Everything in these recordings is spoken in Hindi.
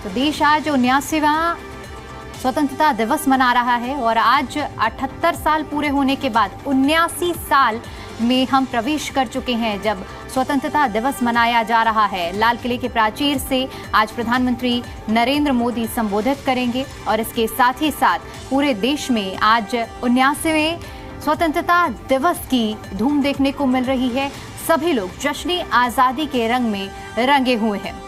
तो देश आज 79वां स्वतंत्रता दिवस मना रहा है और आज 78 साल पूरे होने के बाद 79 साल में हम प्रवेश कर चुके हैं जब स्वतंत्रता दिवस मनाया जा रहा है। लाल किले के प्राचीर से आज प्रधानमंत्री नरेंद्र मोदी संबोधित करेंगे और इसके साथ ही साथ पूरे देश में आज 79वें स्वतंत्रता दिवस की धूम देखने को मिल रही है। सभी लोग जश्न आजादी के रंग में रंगे हुए हैं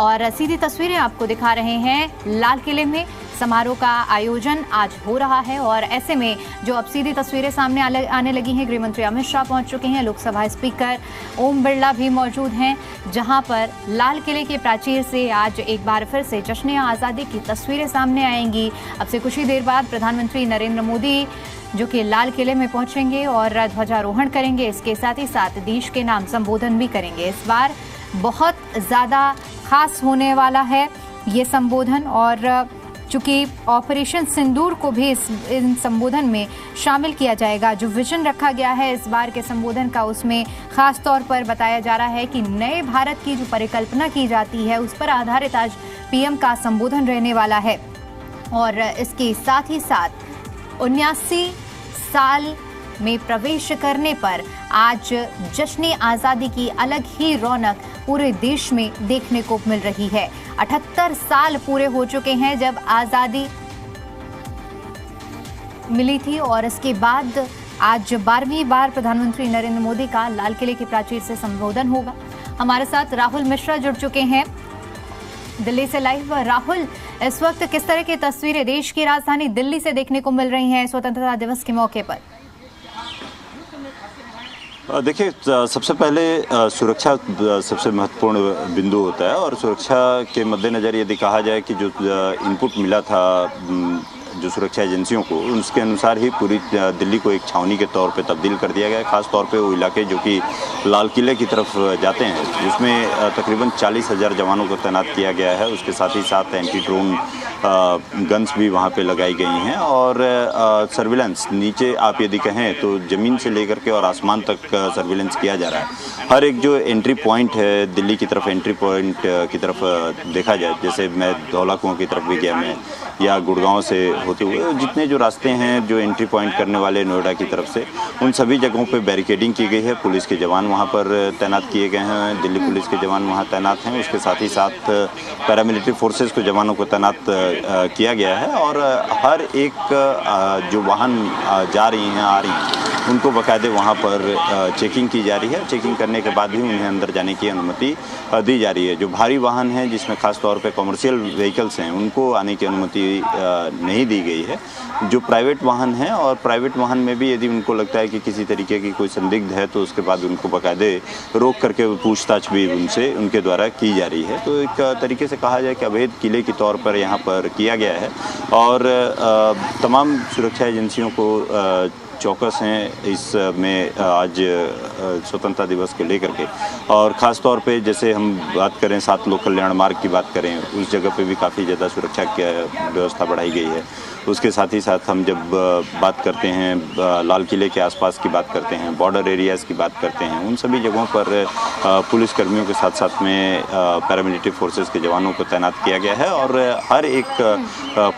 और सीधी तस्वीरें आपको दिखा रहे हैं। लाल किले में समारोह का आयोजन आज हो रहा है और ऐसे में जो अब सीधी तस्वीरें सामने आने लगी हैं, गृहमंत्री अमित शाह पहुंच चुके हैं, लोकसभा स्पीकर ओम बिरला भी मौजूद हैं, जहां पर लाल किले के प्राचीर से आज एक बार फिर से जश्न आज़ादी की तस्वीरें सामने आएंगी। अब से कुछ ही देर बाद प्रधानमंत्री नरेंद्र मोदी जो कि लाल किले में पहुंचेंगे और ध्वजारोहण करेंगे। इसके साथ ही साथ देश के नाम संबोधन भी करेंगे। इस बार बहुत ज़्यादा खास होने वाला है ये संबोधन और चूंकि ऑपरेशन सिंदूर को भी इन संबोधन में शामिल किया जाएगा। जो विजन रखा गया है इस बार के संबोधन का, उसमें खास तौर पर बताया जा रहा है कि नए भारत की जो परिकल्पना की जाती है उस पर आधारित आज पीएम का संबोधन रहने वाला है। और इसके साथ ही साथ 79 साल में प्रवेश करने पर आज जश्न आज़ादी की अलग ही रौनक पूरे देश में देखने को मिल रही है। 78 साल पूरे हो चुके हैं जब आज़ादी मिली थी और इसके बाद आज 12वीं बार प्रधानमंत्री नरेंद्र मोदी का लाल किले के प्राचीर से संबोधन होगा। हमारे साथ राहुल मिश्रा जुड़ चुके हैं दिल्ली से लाइव। राहुल, इस वक्त किस तरह की तस्वीरें देश की राजधानी दिल्ली से देखने को मिल रही हैं स्वतंत्रता दिवस के मौके पर? देखिए, सबसे पहले सुरक्षा सबसे महत्वपूर्ण बिंदु होता है और सुरक्षा के मद्देनज़र यदि कहा जाए कि जो इनपुट मिला था जो सुरक्षा एजेंसियों को, उसके अनुसार ही पूरी दिल्ली को एक छावनी के तौर पे तब्दील कर दिया गया है। ख़ास तौर पे वो इलाके जो कि लाल किले की तरफ जाते हैं, जिसमें तकरीबन 40,000 जवानों को तैनात किया गया है। उसके साथ ही साथ एंटी ड्रोन गन्स भी वहाँ पे लगाई गई हैं और सर्विलेंस नीचे आप यदि कहें तो ज़मीन से लेकर के और आसमान तक सर्विलेंस किया जा रहा है। हर एक जो एंट्री पॉइंट है दिल्ली की तरफ, एंट्री पॉइंट की तरफ देखा जाए, जैसे मैं धौला कुआं की तरफ भी गया मैं, या गुड़गांव से होते हुए जितने जो रास्ते हैं जो एंट्री पॉइंट करने वाले नोएडा की तरफ से, उन सभी जगहों पे बैरिकेडिंग की गई है। पुलिस के जवान वहाँ पर तैनात किए गए हैं, दिल्ली पुलिस के जवान वहाँ तैनात हैं। उसके साथ ही साथ पैरामिलिट्री फोर्सेस के जवानों को तैनात किया गया है और हर एक जो वाहन जा रही हैं आ रही हैं उनको बाकायदे वहाँ पर चेकिंग की जा रही है। चेकिंग करने के बाद ही उन्हें अंदर जाने की अनुमति दी जा रही है। जो भारी वाहन हैं जिसमें खास तौर पे कमर्शियल व्हीकल्स हैं उनको आने की अनुमति नहीं दी गई है। जो प्राइवेट वाहन हैं और प्राइवेट वाहन में भी यदि उनको लगता है कि किसी तरीके की कोई संदिग्ध है तो उसके बाद उनको बाकायदे रोक करके पूछताछ भी उनसे उनके द्वारा की जा रही है। तो एक तरीके से कहा जाए कि अवैध किले के तौर पर यहाँ पर किया गया है और तमाम सुरक्षा एजेंसियों को चौकस हैं इसमें आज स्वतंत्रता दिवस को लेकर के। और ख़ास तौर पे जैसे हम बात करें 7 लोक कल्याण मार्ग की बात करें, उस जगह पे भी काफ़ी ज़्यादा सुरक्षा की व्यवस्था बढ़ाई गई है। उसके साथ ही साथ हम जब बात करते हैं लाल किले के आसपास की बात करते हैं, बॉर्डर एरियाज़ की बात करते हैं, उन सभी जगहों पर पुलिस कर्मियों के साथ साथ में पैरामिलिट्री फोर्सेस के जवानों को तैनात किया गया है और हर एक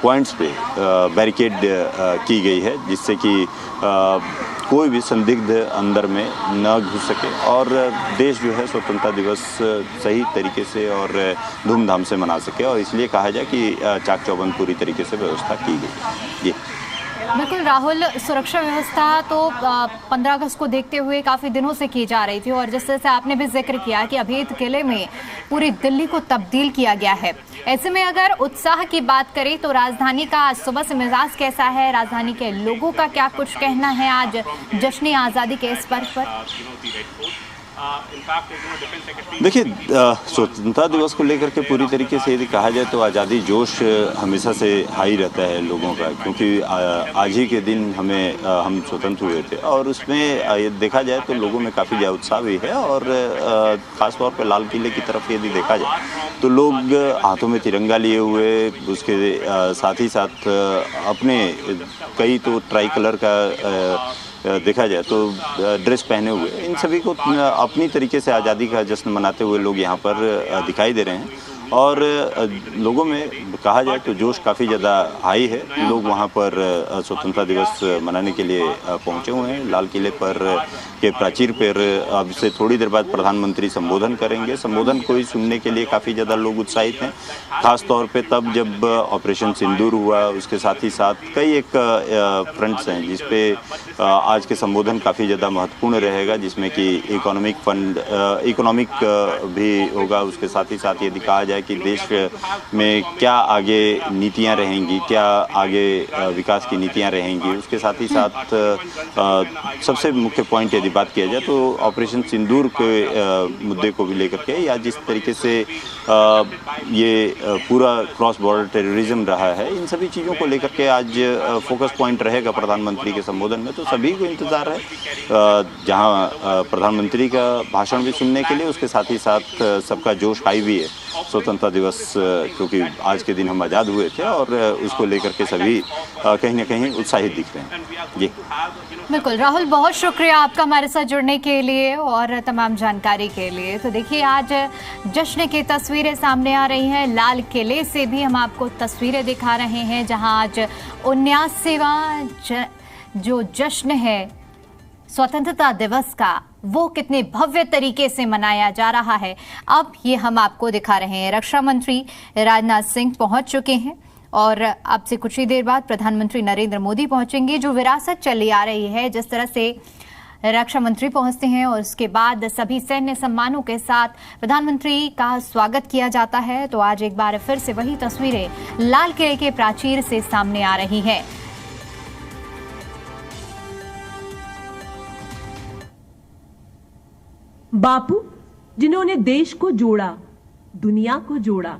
पॉइंट्स पे बैरिकेड की गई है जिससे कि कोई भी संदिग्ध अंदर में न घुस सके और देश जो है स्वतंत्रता दिवस सही तरीके से और धूमधाम से मना सके। और इसलिए कहा जाए कि चाक चौबंद पूरी तरीके से व्यवस्था की गई। जी बिल्कुल राहुल, सुरक्षा व्यवस्था तो 15 अगस्त को देखते हुए काफ़ी दिनों से की जा रही थी और जिस तरह से आपने भी जिक्र किया कि अवैध किले में पूरी दिल्ली को तब्दील किया गया है, ऐसे में अगर उत्साह की बात करें तो राजधानी का आज सुबह से मिजाज कैसा है? राजधानी के लोगों का क्या कुछ कहना है आज जश्न आज़ादी के इस पर्व पर? देखिए, स्वतंत्रता दिवस को लेकर के पूरी तरीके से यदि कहा जाए तो आज़ादी जोश हमेशा से हाई रहता है लोगों का, क्योंकि आज ही के दिन हम स्वतंत्र हुए थे और उसमें ये देखा जाए तो लोगों में काफ़ी ज़्यादा उत्साह भी है। और ख़ास तौर पे लाल किले की तरफ यदि देखा जाए तो लोग हाथों में तिरंगा लिए हुए, उसके साथ ही साथ अपने कई तो ट्राई कलर का देखा जाए तो ड्रेस पहने हुए, इन सभी को अपनी तरीके से आज़ादी का जश्न मनाते हुए लोग यहाँ पर दिखाई दे रहे हैं। और लोगों में कहा जाए तो जोश काफ़ी ज़्यादा हाई है। लोग वहाँ पर स्वतंत्रता दिवस मनाने के लिए पहुँचे हुए हैं। लाल किले पर के प्राचीर पर अब से थोड़ी देर बाद प्रधानमंत्री संबोधन करेंगे। संबोधन को ही सुनने के लिए काफ़ी ज़्यादा लोग उत्साहित हैं, खास तौर पे तब जब ऑपरेशन सिंदूर हुआ। उसके साथ ही साथ कई एक फ्रंट्स हैं जिस पे आज के संबोधन काफ़ी ज़्यादा महत्वपूर्ण रहेगा, जिसमें कि इकोनॉमिक भी होगा। उसके साथ ही साथ यदि कहा जाए कि देश में क्या आगे नीतियां रहेंगी, क्या आगे विकास की नीतियां रहेंगी, उसके साथ ही साथ सबसे मुख्य पॉइंट यदि बात किया जाए तो ऑपरेशन सिंदूर के मुद्दे को भी लेकर के, या जिस तरीके से ये पूरा क्रॉस बॉर्डर टेररिज्म रहा है, इन सभी चीज़ों को लेकर के आज फोकस पॉइंट रहेगा प्रधानमंत्री के संबोधन में। तो सभी को इंतज़ार है जहां प्रधानमंत्री का भाषण भी सुनने के लिए, उसके साथ ही साथ सबका जोश हाई भी है। स्वतंत्रता दिवस क्योंकि आज के दिन हम आज़ाद हुए थे और उसको लेकर के सभी कहीं ना कहीं उत्साहित दिख रहे हैं। जी बिल्कुल राहुल, बहुत शुक्रिया आपका हमारे साथ जुड़ने के लिए और तमाम जानकारी के लिए। तो देखिए, आज जश्न की तस्वीरें सामने आ रही हैं। लाल किले से भी हम आपको तस्वीरें दिखा रहे हैं जहां आज 79वां जो जश्न है स्वतंत्रता दिवस का, वो कितने भव्य तरीके से मनाया जा रहा है, अब ये हम आपको दिखा रहे हैं। रक्षा मंत्री राजनाथ सिंह पहुंच चुके हैं और अब से कुछ ही देर बाद प्रधानमंत्री नरेंद्र मोदी पहुंचेंगे। जो विरासत चली आ रही है, जिस तरह से रक्षा मंत्री पहुंचते हैं और उसके बाद सभी सैन्य सम्मानों के साथ प्रधानमंत्री का स्वागत किया जाता है, तो आज एक बार फिर से वही तस्वीरें लाल किले के प्राचीर से सामने आ रही हैं। बापू, जिन्होंने देश को जोड़ा, दुनिया को जोड़ा,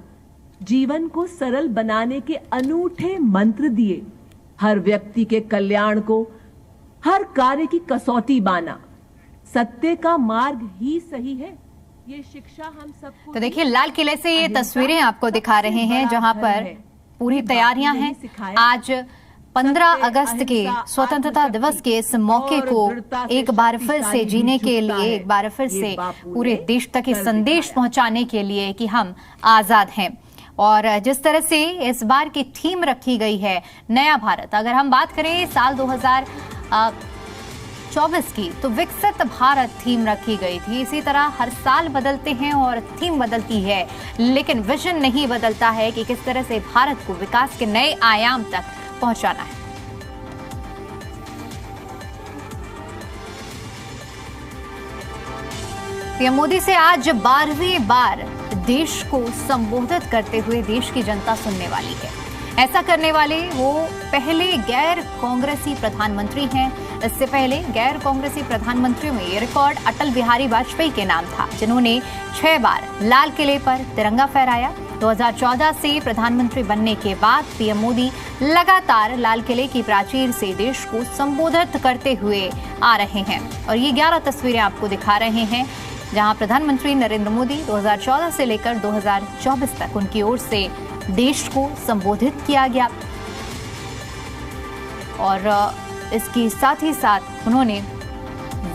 जीवन को सरल बनाने के अनूठे मंत्र दिए, हर व्यक्ति के कल्याण को हर कार्य की कसौटी बाना, सत्य का मार्ग ही सही है, ये शिक्षा हम सबको। तो देखिए, लाल किले से ये तस्वीरें आपको दिखा रहे हैं जहां पर पूरी तैयारियां हैं। आज 15 अगस्त के स्वतंत्रता दिवस के इस मौके को एक बार फिर से जीने के लिए, एक बार फिर से पूरे देश तक ये संदेश पहुंचाने के लिए कि हम आजाद हैं। और जिस तरह से इस बार की थीम रखी गई है नया भारत, अगर हम बात करें साल 2024 की, तो विकसित भारत थीम रखी गई थी। इसी तरह हर साल बदलते हैं और थीम बदलती है, लेकिन विजन नहीं बदलता है कि किस तरह से भारत को विकास के नए आयाम तक पहुंचाना है। पीएम मोदी से आज 12वीं बार देश को संबोधित करते हुए देश की जनता सुनने वाली है। ऐसा करने वाले वो पहले गैर कांग्रेसी प्रधानमंत्री हैं। इससे पहले गैर कांग्रेसी प्रधानमंत्रियों में ये रिकॉर्ड अटल बिहारी वाजपेयी के नाम था, जिन्होंने 6 बार लाल किले पर तिरंगा फहराया। 2014 से प्रधानमंत्री बनने के बाद पीएम मोदी लगातार लाल किले की प्राचीर से देश को संबोधित करते हुए आ रहे हैं और ये 11 तस्वीरें आपको दिखा रहे हैं जहां प्रधानमंत्री नरेंद्र मोदी 2014 से लेकर 2024 तक उनकी ओर से देश को संबोधित किया गया। और इसके साथ ही साथ उन्होंने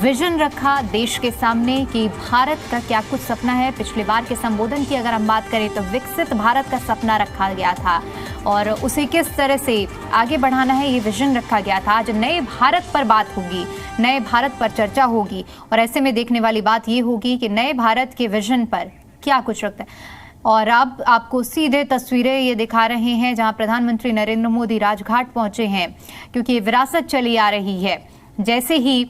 विजन रखा देश के सामने कि भारत का क्या कुछ सपना है। पिछली बार के संबोधन की अगर हम बात करें तो विकसित भारत का सपना रखा गया था और उसे किस तरह से आगे बढ़ाना है, ये विजन रखा गया था। आज नए भारत पर बात होगी, नए भारत पर चर्चा होगी और ऐसे में देखने वाली बात ये होगी कि नए भारत के विजन पर क्या कुछ रखता है। और अब आपको सीधे तस्वीरें ये दिखा रहे हैं जहां प्रधानमंत्री नरेंद्र मोदी राजघाट पहुंचे हैं, क्योंकि ये विरासत चली आ रही है। जैसे ही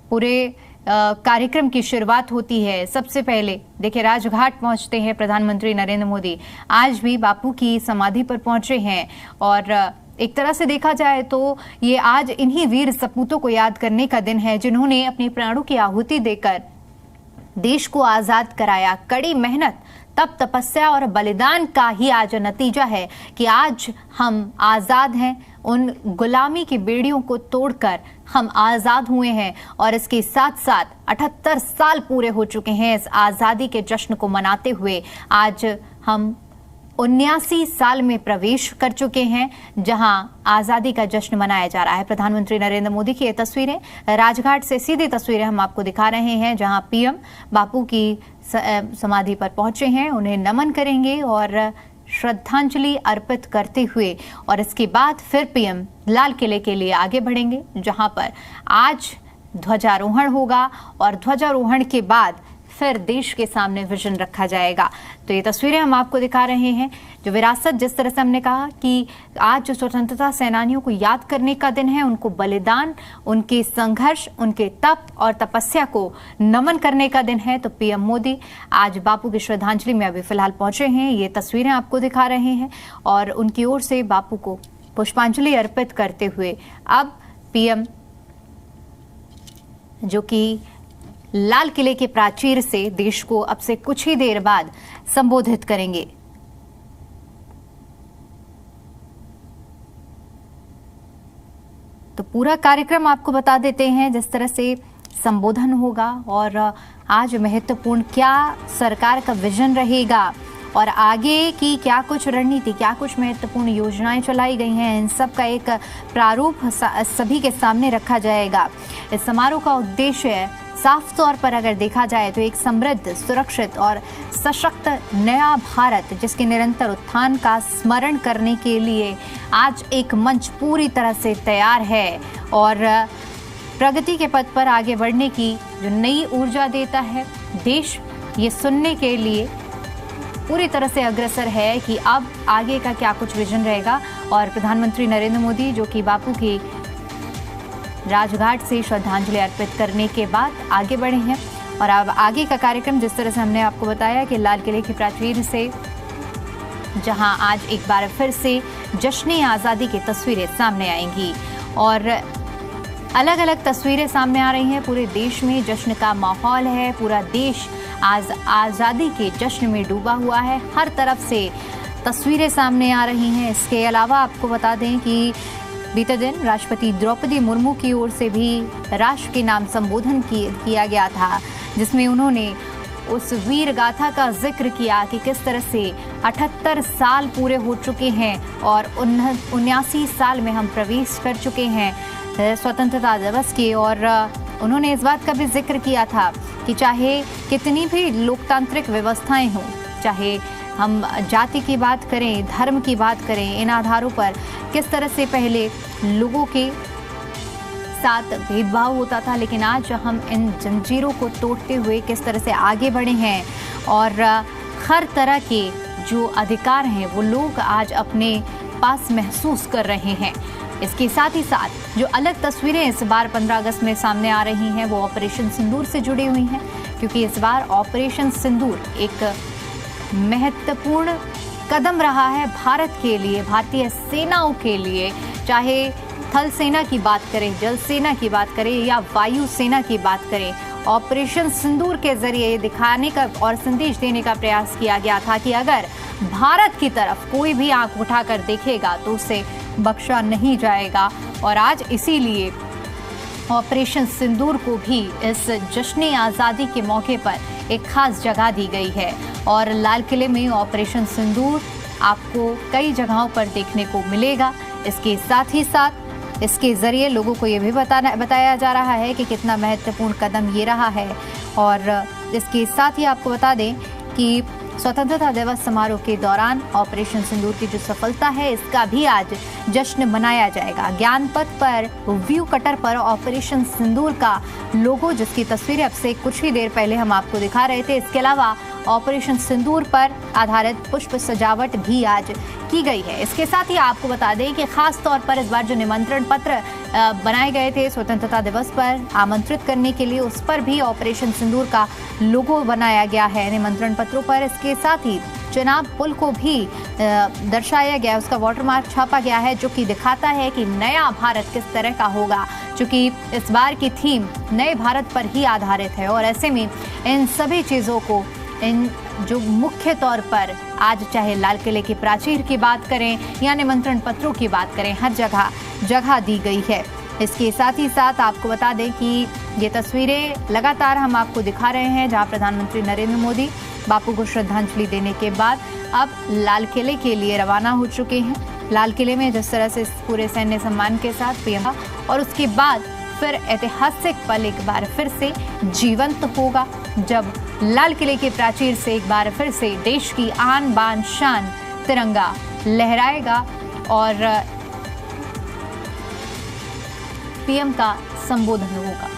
पूरे कार्यक्रम की शुरुआत होती है, सबसे पहले देखिए राजघाट पहुंचते हैं प्रधानमंत्री नरेंद्र मोदी। आज भी बापू की समाधि पर पहुंचे हैं और एक तरह से देखा जाए तो ये आज इन्हीं वीर सपूतों को याद करने का दिन है जिन्होंने अपने प्राणों की आहुति देकर देश को आजाद कराया। कड़ी मेहनत, तप, तपस्या और बलिदान का ही आज नतीजा है कि आज हम आजाद हैं। उन गुलामी की बेड़ियों को तोड़कर हम आजाद हुए हैं और इसके साथ साथ 78 साल पूरे हो चुके हैं इस आजादी के जश्न को मनाते हुए। आज हम 79 साल में प्रवेश कर चुके हैं जहां आजादी का जश्न मनाया जा रहा है। प्रधानमंत्री नरेंद्र मोदी की ये तस्वीरें राजघाट से सीधी तस्वीरें हम आपको दिखा रहे हैं जहां पीएम बापू की समाधि पर पहुंचे हैं, उन्हें नमन करेंगे और श्रद्धांजलि अर्पित करते हुए और इसके बाद फिर पीएम लाल किले के लिए आगे बढ़ेंगे, जहां पर आज ध्वजारोहण होगा और ध्वजारोहण के बाद फिर देश के सामने विजन रखा जाएगा। तो ये तस्वीरें हम आपको दिखा रहे हैं, जो विरासत, जिस तरह से हमने कहा कि आज स्वतंत्रता सेनानियों को याद करने का दिन है, उनको बलिदान, उनके संघर्ष, उनके तप और तपस्या को नमन करने का दिन है। तो पीएम मोदी आज बापू की श्रद्धांजलि में अभी फिलहाल पहुंचे हैं, ये तस्वीरें आपको दिखा रहे हैं और उनकी ओर से बापू को पुष्पांजलि अर्पित करते हुए अब पीएम जो कि लाल किले के प्राचीर से देश को अब से कुछ ही देर बाद संबोधित करेंगे। तो पूरा कार्यक्रम आपको बता देते हैं, जिस तरह से संबोधन होगा और आज महत्वपूर्ण क्या सरकार का विजन रहेगा और आगे की क्या कुछ रणनीति, क्या कुछ महत्वपूर्ण योजनाएं चलाई गई हैं, इन सब का एक प्रारूप सभी के सामने रखा जाएगा। इस समारोह का उद्देश्य साफ तौर पर अगर देखा जाए तो एक समृद्ध, सुरक्षित और सशक्त नया भारत, जिसके निरंतर उत्थान का स्मरण करने के लिए आज एक मंच पूरी तरह से तैयार है और प्रगति के पथ पर आगे बढ़ने की जो नई ऊर्जा देता है। देश ये सुनने के लिए पूरी तरह से अग्रसर है कि अब आगे का क्या कुछ विजन रहेगा और प्रधानमंत्री नरेंद्र मोदी जो कि बापू की राजघाट से श्रद्धांजलि अर्पित करने के बाद आगे बढ़े हैं और अब आगे का कार्यक्रम, जिस तरह से हमने आपको बताया कि लाल किले की प्राचीर से जहां आज एक बार फिर से जश्न आज़ादी की तस्वीरें सामने आएंगी और अलग अलग तस्वीरें सामने आ रही हैं। पूरे देश में जश्न का माहौल है, पूरा देश आज आज़ादी के जश्न में डूबा हुआ है, हर तरफ से तस्वीरें सामने आ रही हैं। इसके अलावा आपको बता दें कि बीते दिन राष्ट्रपति द्रौपदी मुर्मू की ओर से भी राष्ट्र के नाम संबोधन किया गया था, जिसमें उन्होंने उस वीर गाथा का जिक्र किया कि किस तरह से 78 साल पूरे हो चुके हैं और 79 साल में हम प्रवेश कर चुके हैं स्वतंत्रता दिवस के। और उन्होंने इस बात का भी जिक्र किया था कि चाहे कितनी भी लोकतांत्रिक व्यवस्थाएं हों, चाहे हम जाति की बात करें, धर्म की बात करें, इन आधारों पर किस तरह से पहले लोगों के साथ भेदभाव होता था, लेकिन आज हम इन जंजीरों को तोड़ते हुए किस तरह से आगे बढ़े हैं और हर तरह के जो अधिकार हैं वो लोग आज अपने पास महसूस कर रहे हैं। इसके साथ ही साथ जो अलग तस्वीरें इस बार 15 अगस्त में सामने आ रही हैं वो ऑपरेशन सिंदूर से जुड़ी हुई हैं, क्योंकि इस बार ऑपरेशन सिंदूर एक महत्वपूर्ण कदम रहा है भारत के लिए, भारतीय सेनाओं के लिए, चाहे थल सेना की बात करें, जल सेना की बात करें या वायु सेना की बात करें। ऑपरेशन सिंदूर के जरिए ये दिखाने का और संदेश देने का प्रयास किया गया था कि अगर भारत की तरफ कोई भी आंख उठाकर देखेगा तो उसे बख्शा नहीं जाएगा। और आज इसीलिए ऑपरेशन सिंदूर को भी इस जश्न आज़ादी के मौके पर एक खास जगह दी गई है और लाल किले में ऑपरेशन सिंदूर आपको कई जगहों पर देखने को मिलेगा। इसके साथ ही साथ इसके ज़रिए लोगों को ये भी बताया जा रहा है कि कितना महत्वपूर्ण कदम ये रहा है। और इसके साथ ही आपको बता दें कि स्वतंत्रता दिवस समारोह के दौरान ऑपरेशन सिंदूर की जो सफलता है इसका भी आज जश्न मनाया जाएगा। ज्ञानपथ पर व्यू कटर पर ऑपरेशन सिंदूर का लोगो, जिसकी तस्वीरें अब से कुछ ही देर पहले हम आपको दिखा रहे थे, इसके अलावा ऑपरेशन सिंदूर पर आधारित पुष्प सजावट भी आज की गई है। इसके साथ ही आपको बता दें कि खास तौर पर इस बार जो निमंत्रण पत्र बनाए गए थे स्वतंत्रता दिवस पर आमंत्रित करने के लिए, उस पर भी ऑपरेशन सिंदूर का लोगो बनाया गया है निमंत्रण पत्रों पर। इसके साथ ही चुनाव पुल को भी दर्शाया गया, उसका वाटरमार्क छापा गया है, जो कि दिखाता है कि नया भारत किस तरह का होगा, क्योंकि इस बार की थीम नए भारत पर ही आधारित है। और ऐसे में इन सभी चीज़ों को, इन जो मुख्य तौर पर आज चाहे लाल किले की प्राचीर की बात करें या निमंत्रण पत्रों की बात करें, हर जगह दी गई है। इसके साथ ही साथ आपको बता दें कि ये तस्वीरें लगातार हम आपको दिखा रहे हैं, जहां प्रधानमंत्री नरेंद्र मोदी बापू को श्रद्धांजलि देने के बाद अब लाल किले के लिए रवाना हो चुके हैं। लाल किले में जिस तरह से पूरे सैन्य सम्मान के साथ पीएम और उसके बाद फिर ऐतिहासिक पल एक बार फिर से जीवंत होगा, जब लाल किले के प्राचीर से एक बार फिर से देश की आन बान शान तिरंगा लहराएगा और पीएम का संबोधन होगा।